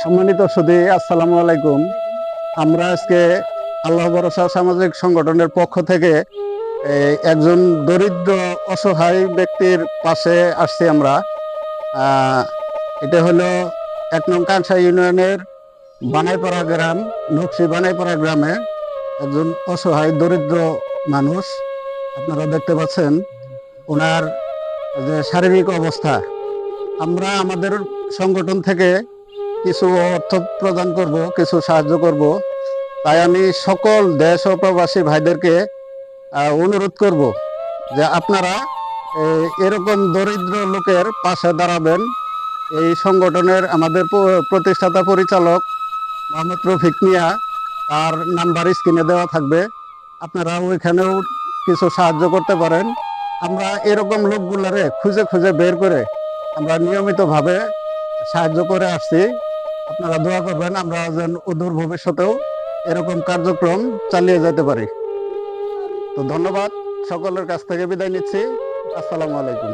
সম্মানিত সুধী, আসসালামু আলাইকুম। আমরা আজকে আল্লাহ ভরসা সামাজিক সংগঠনের পক্ষ থেকে একজন দরিদ্র অসহায় ব্যক্তির পাশে আসছি আমরা। এটা হলো 1 নং কাংসা ইউনিয়নের বানাইপাড়া গ্রাম, নকশি বানাইপাড়া গ্রামে একজন অসহায় দরিদ্র মানুষ। আপনারা দেখতে পাচ্ছেন ওনার যে শারীরিক অবস্থা। আমরা আমাদের সংগঠন থেকে কিছু অর্থ প্রদান করব, কিছু সাহায্য করব। তাই আমি সকল দেশ ও প্রবাসী ভাইদেরকে অনুরোধ করব যে আপনারা এরকম দরিদ্র লোকের পাশে দাঁড়াবেন। এই সংগঠনের আমাদের প্রতিষ্ঠাতা পরিচালক মোহাম্মদ রফিক মিয়া, তার নাম্বার স্ক্রিনে দেওয়া থাকবে, আপনারা ওইখানেও কিছু সাহায্য করতে পারেন। আমরা এরকম লোকগুলারে খুঁজে খুঁজে বের করে আমরা নিয়মিতভাবে সাহায্য করে আসছি। আপনারা দোয়া করবেন আমরা যেন অদূর ভবিষ্যতেও এরকম কার্যক্রম চালিয়ে যেতে পারি। তো ধন্যবাদ, সকলের কাছ থেকে বিদায় নিচ্ছি। আসসালামু আলাইকুম।